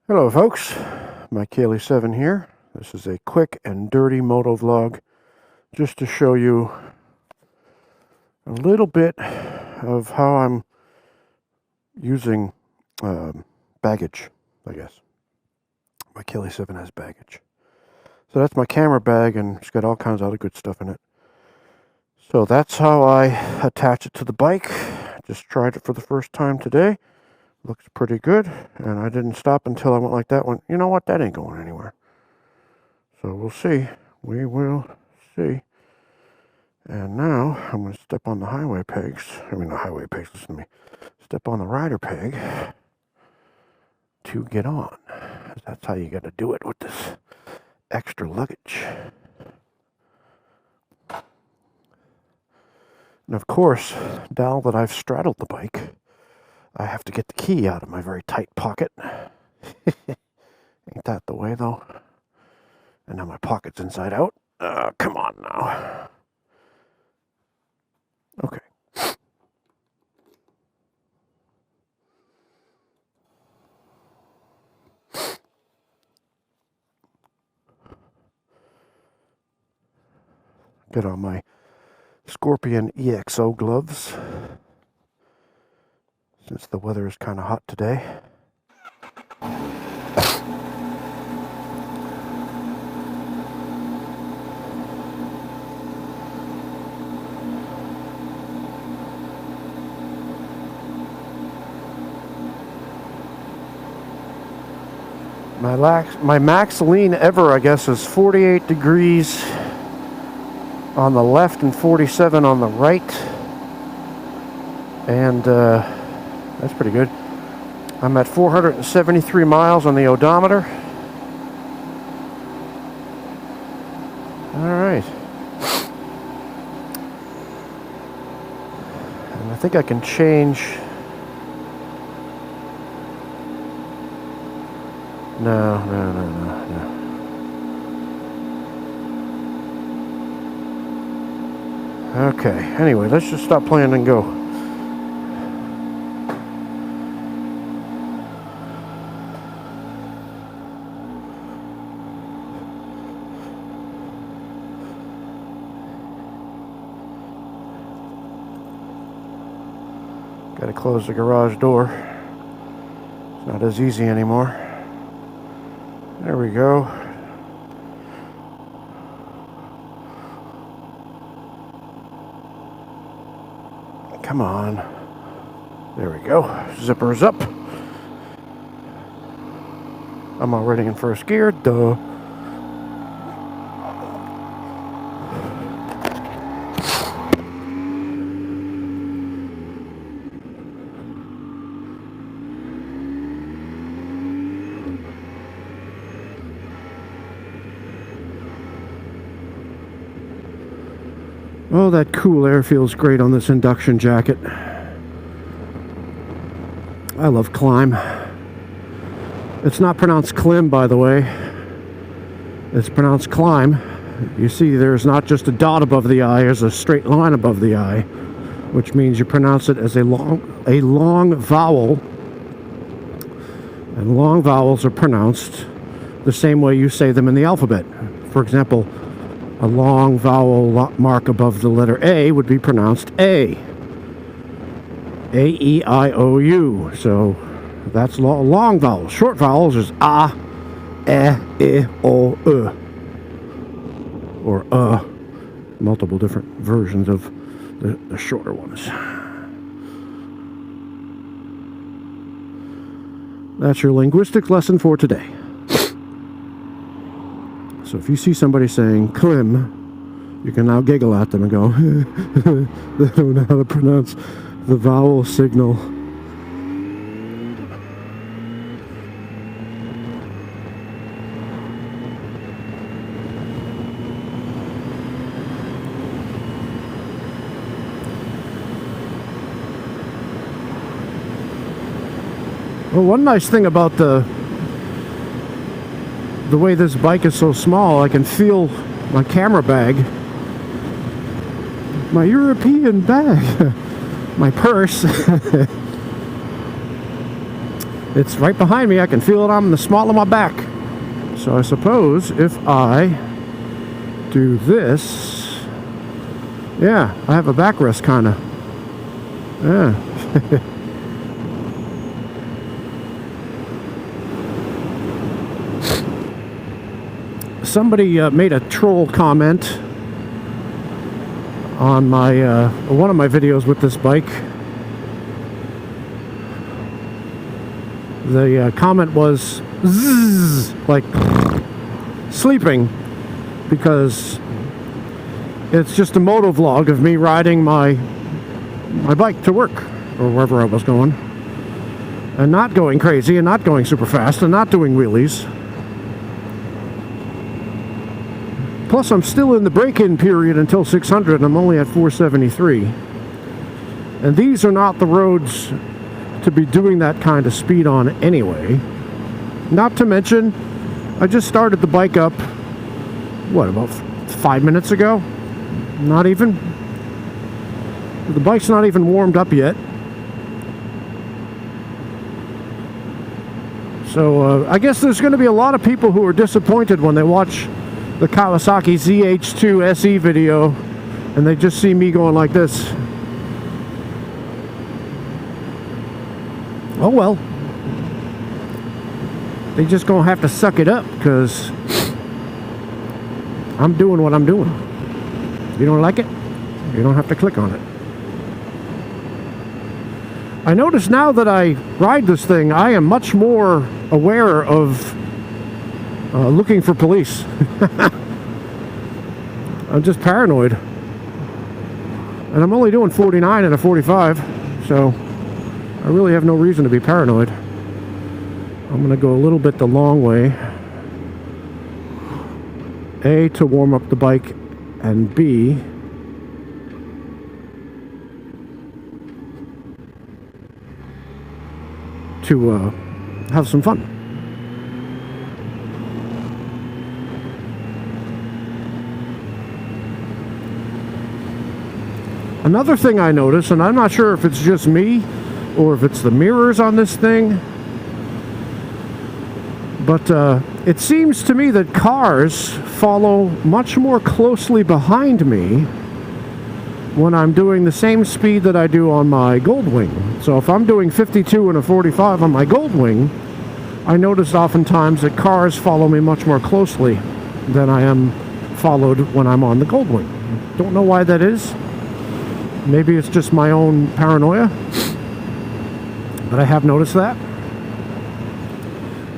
Hello folks, Mike Haley 7 here. This is a quick and dirty motovlog just to show you a little bit of how I'm using baggage, I guess. Mike Haley 7 has baggage. So that's my camera bag, and it's got all kinds of other good stuff in it. So that's how I attach it to the bike. Just tried it for the first time today. Looks pretty good, and I didn't stop until I went like that one. You know what? That ain't going anywhere. So we'll see. We will see. And now I'm going to step on the highway pegs. I mean, the highway pegs, listen to me. Step on the rider peg to get on. That's how you got to do it with this extra luggage. And of course, now that I've straddled the bike, I have to get the key out of my very tight pocket. Ain't that the way, though? And now my pocket's inside out. Come on now. Okay. Get on my Scorpion EXO gloves, since the weather is kind of hot today. My max lean ever, I guess, is 48 degrees on the left and 47 on the right. And that's pretty good. I'm at 473 miles on the odometer. All right. And I think I can change. No. Okay, anyway, let's just stop playing and go. Gotta close the garage door. It's not as easy anymore. There we go. Come on. There we go. Zippers up. I'm already in first gear. Duh. Oh, that cool air feels great on this induction jacket. I love Klim. It's not pronounced Klim, by the way. It's pronounced Klim. You see, there's not just a dot above the I, there's a straight line above the I, which means you pronounce it as a long vowel. And long vowels are pronounced the same way you say them in the alphabet. For example, a long vowel mark above the letter A would be pronounced A. A-E-I-O-U. So that's long vowels. Short vowels is A, E, I, O, or multiple different versions of the shorter ones. That's your linguistic lesson for today. So if you see somebody saying Klim, you can now giggle at them and go, they don't know how to pronounce the vowel signal. Well, one nice thing about the way this bike is so small, I can feel my camera bag, my European bag, my purse. It's right behind me. I can feel it on the small of my back. So I suppose if I do this, yeah, I have a backrest kind of. Yeah. Somebody made a troll comment on my one of my videos with this bike. The comment was zzz, like sleeping, because it's just a motovlog of me riding my bike to work or wherever I was going, and not going crazy and not going super fast and not doing wheelies. Plus, I'm still in the break-in period until 600, and I'm only at 473. And these are not the roads to be doing that kind of speed on anyway. Not to mention, I just started the bike up, what, about 5 minutes ago? Not even. The bike's not even warmed up yet. So, I guess there's going to be a lot of people who are disappointed when they watch the Kawasaki ZH2 SE video and they just see me going like this. Oh well, they just gonna have to suck it up, because I'm doing what I'm doing. You don't like it? You don't have to click on it. I notice now that I ride this thing, I am much more aware of looking for police. I'm just paranoid. And I'm only doing 49 and a 45, so I really have no reason to be paranoid. I'm going to go a little bit the long way. A, to warm up the bike, and B, to have some fun. Another thing I notice, and I'm not sure if it's just me or if it's the mirrors on this thing, but it seems to me that cars follow much more closely behind me when I'm doing the same speed that I do on my Goldwing. So if I'm doing 52 and a 45 on my Goldwing, I notice oftentimes that cars follow me much more closely than I am followed when I'm on the Goldwing. Don't know why that is. Maybe it's just my own paranoia, but I have noticed that.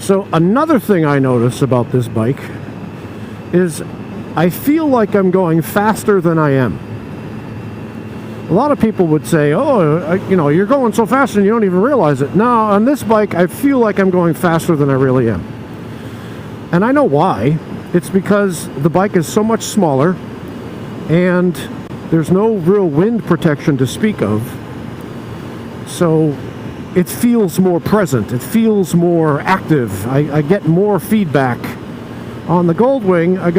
So another thing I notice about this bike is I feel like I'm going faster than I am. A lot of people would say, oh, you know, you're going so fast and you don't even realize it. No, on this bike, I feel like I'm going faster than I really am. And I know why. It's because the bike is so much smaller and there's no real wind protection to speak of. So it feels more present. It feels more active. I get more feedback. On the Goldwing, I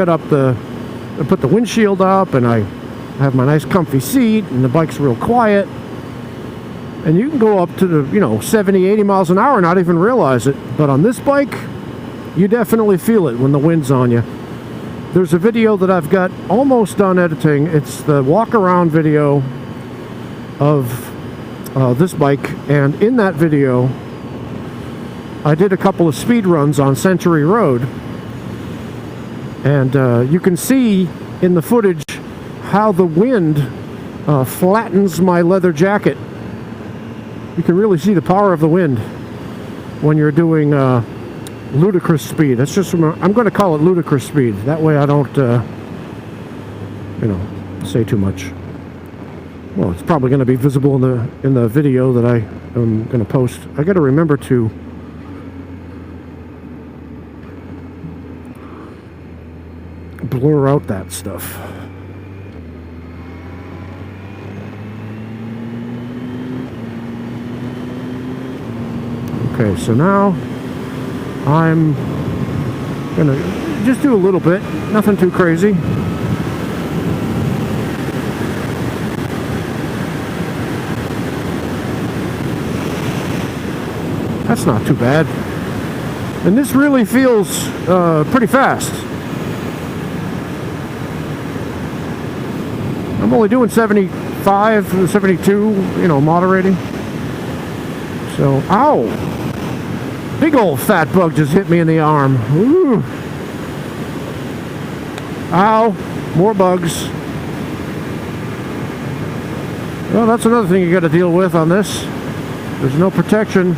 put the windshield up and I have my nice comfy seat and the bike's real quiet. And you can go up to the, 70, 80 miles an hour and not even realize it. But on this bike, you definitely feel it when the wind's on you. There's a video that I've got almost done editing. It's the walk around video of this bike, and in that video I did a couple of speed runs on Century Road, and you can see in the footage how the wind flattens my leather jacket. You can really see the power of the wind when you're doing ludicrous speed. That's just, I'm going to call it ludicrous speed. That way I don't, say too much. Well, it's probably going to be visible in the video that I am going to post. I got to remember to blur out that stuff. Okay, so now I'm gonna just do a little bit, nothing too crazy. That's not too bad. And this really feels pretty fast. I'm only doing 75, 72, you know, moderating. So, ow! Big old fat bug just hit me in the arm. Ooh. Ow! More bugs. Well, that's another thing you got to deal with on this. There's no protection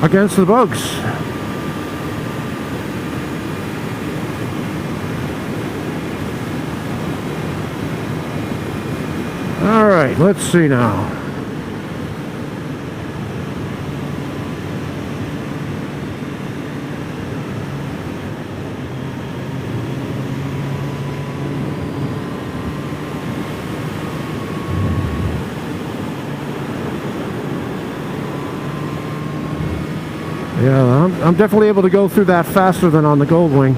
against the bugs. All right, let's see now. Yeah, I'm definitely able to go through that faster than on the Goldwing.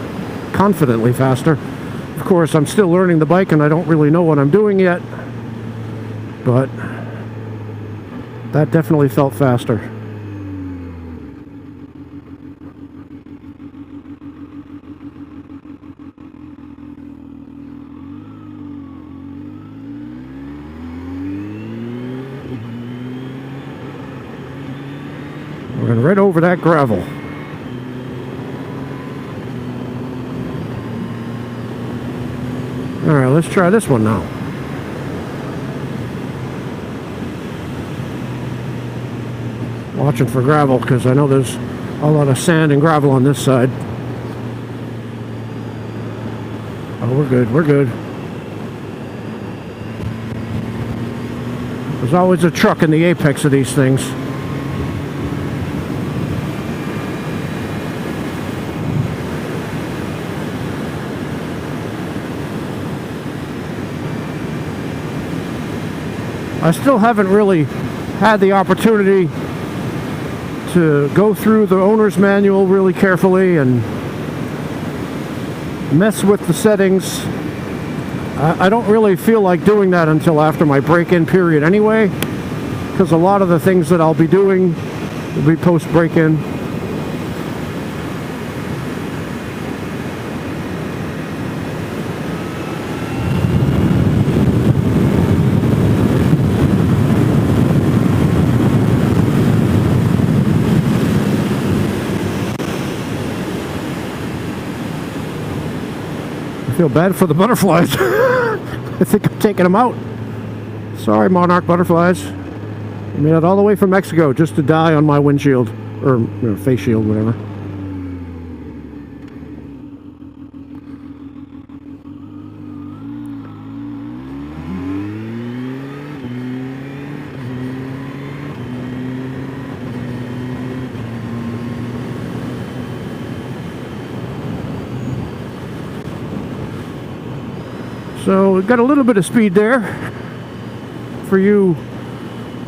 Confidently faster. Of course, I'm still learning the bike and I don't really know what I'm doing yet. But that definitely felt faster. We're going right over that gravel. All right, let's try this one now. Watching for gravel because I know there's a lot of sand and gravel on this side. Oh, we're good, we're good. There's always a truck in the apex of these things. I still haven't really had the opportunity to go through the owner's manual really carefully and mess with the settings. I don't really feel like doing that until after my break-in period anyway, because a lot of the things that I'll be doing will be post-break-in. I feel bad for the butterflies. I think I'm taking them out. Sorry, monarch butterflies. I made it all the way from Mexico just to die on my windshield, or you know, face shield, whatever. So we've got a little bit of speed there for you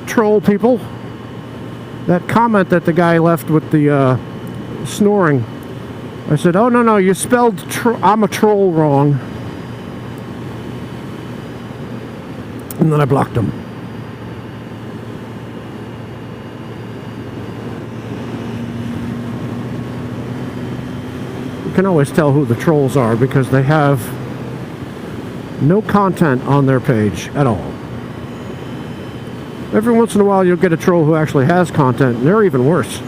troll people. That comment that the guy left with the snoring, I said, oh no, you spelled I'm a troll wrong. And then I blocked him. You can always tell who the trolls are because they have no content on their page at all. Every once in a while you'll get a troll who actually has content, and they're even worse.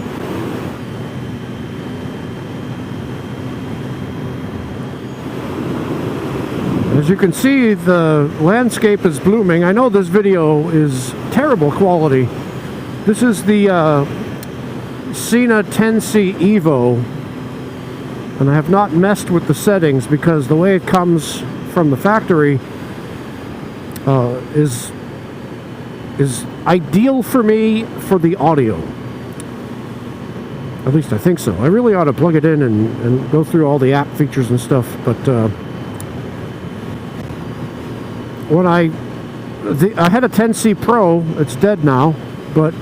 As you can see, the landscape is blooming. I know this video is terrible quality. This is the Sena 10C Evo, and I have not messed with the settings because the way it comes from the factory is ideal for me for the audio. At least I think so. I really ought to plug it in and go through all the app features and stuff, but when I had a 10C Pro, it's dead now, but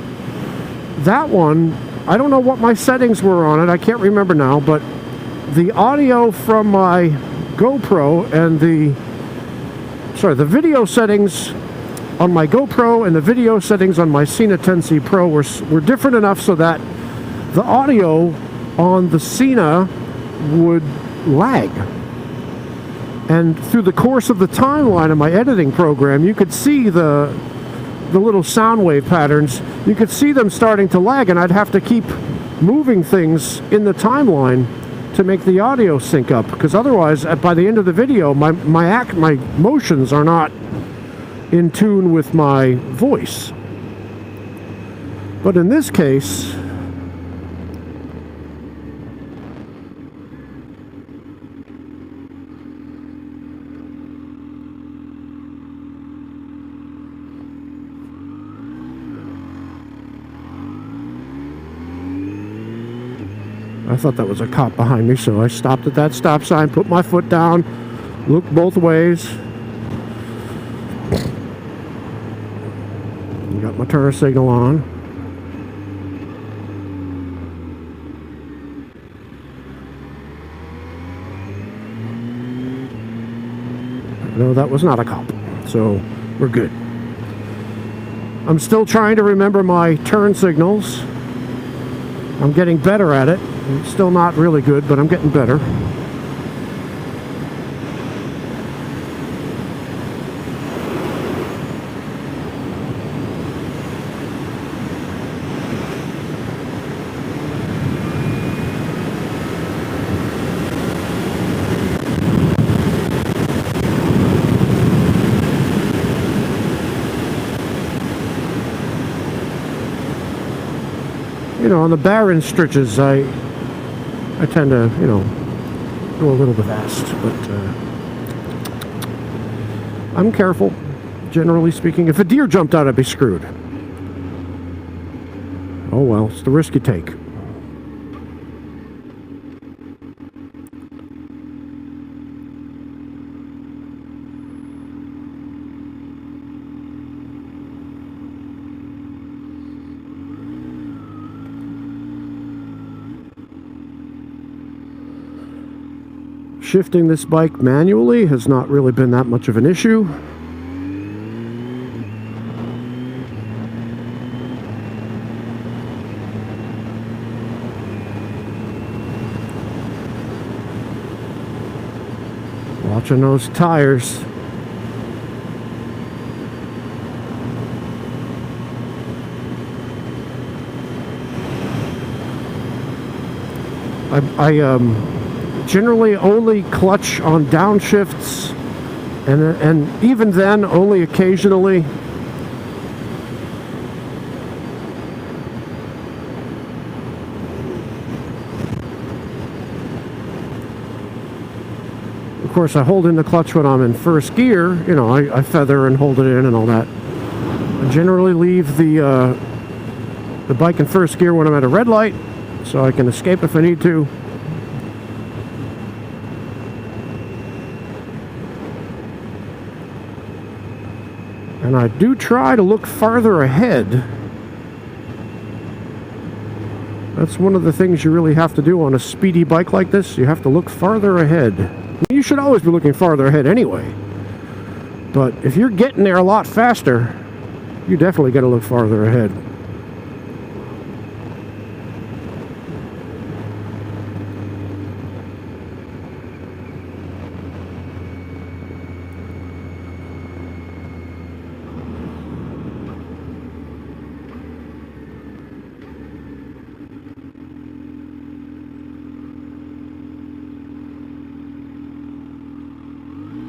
that one, I don't know what my settings were on it, I can't remember now, but the audio from my GoPro and the video settings on my GoPro and the video settings on my Sena 10C Pro were different enough so that the audio on the Sena would lag. And through the course of the timeline of my editing program, you could see the little sound wave patterns. You could see them starting to lag, and I'd have to keep moving things in the timeline to make the audio sync up, because otherwise, by the end of the video, my motions are not in tune with my voice. But in this case, I thought that was a cop behind me, so I stopped at that stop sign, put my foot down, looked both ways. Got my turn signal on. No, that was not a cop, so we're good. I'm still trying to remember my turn signals. I'm getting better at it. It's still not really good, but I'm getting better. You know, on the barren stretches, I tend to, you know, go a little bit fast, but I'm careful, generally speaking. If a deer jumped out, I'd be screwed. Oh well, it's the risk you take. Shifting this bike manually has not really been that much of an issue. Watching those tires. I generally only clutch on downshifts, and even then, only occasionally. Of course, I hold in the clutch when I'm in first gear. You know, I feather and hold it in and all that. I generally leave the bike in first gear when I'm at a red light, so I can escape if I need to. And I do try to look farther ahead. That's one of the things you really have to do on a speedy bike like this. You have to look farther ahead. You should always be looking farther ahead anyway. But if you're getting there a lot faster, you definitely got to look farther ahead.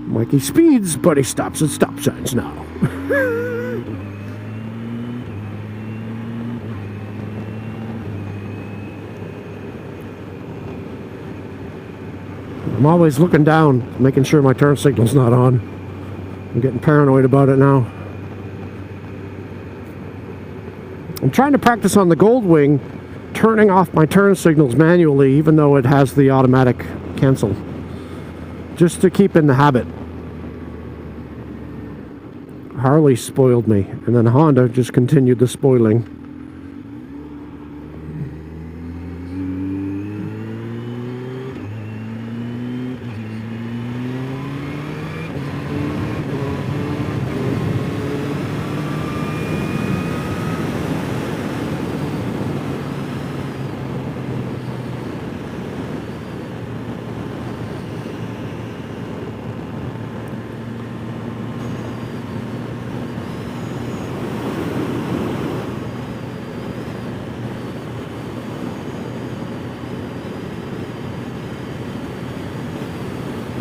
Mikey speeds, but he stops at stop signs now. I'm always looking down, making sure my turn signal's not on. I'm getting paranoid about it now. I'm trying to practice on the Goldwing, turning off my turn signals manually, even though it has the automatic cancel, just to keep in the habit. Harley spoiled me, and then Honda just continued the spoiling.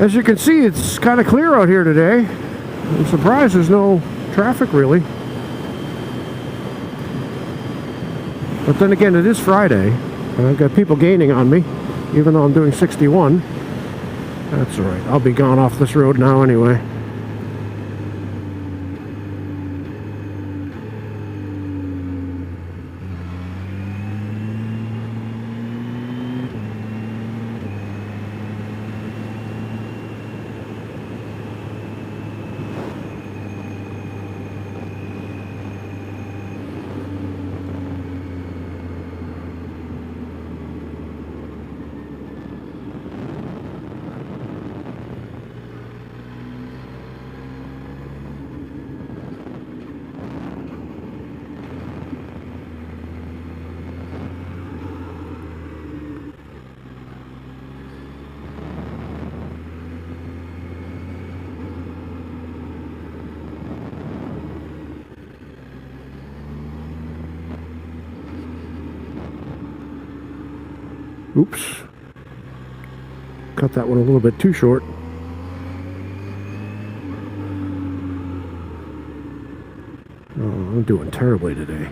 As you can see, it's kind of clear out here today. I'm surprised there's no traffic really. But then again, it is Friday, and I've got people gaining on me, even though I'm doing 61. That's alright. I'll be gone off this road now anyway. Oops. Cut that one a little bit too short. Oh, I'm doing terribly today.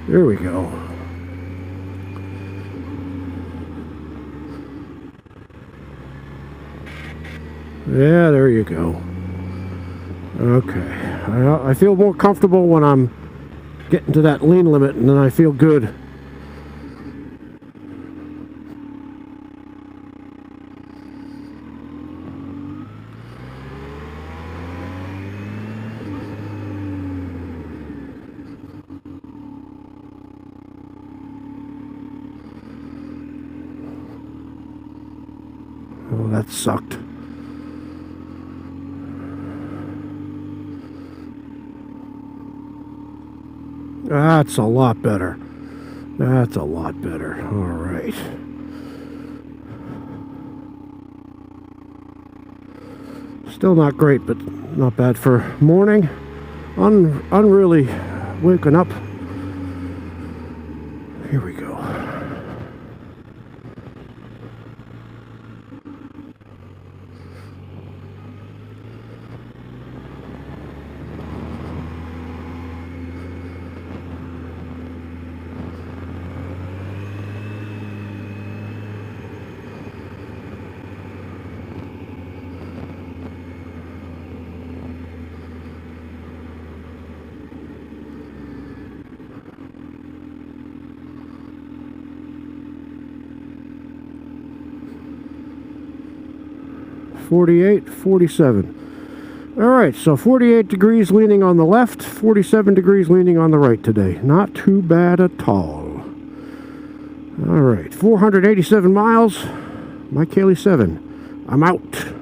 There we go. Yeah, there you go. Okay, I feel more comfortable when I'm getting to that lean limit, and then I feel good. Oh, that sucked. That's a lot better. That's a lot better. All right. Still not great, but not bad for morning. Unreally waking up. Here we go. .48, 47. All right, so 48 degrees leaning on the left, 47 degrees leaning on the right today. Not too bad at all. All right, 487 miles. My Kaylee 7. I'm out.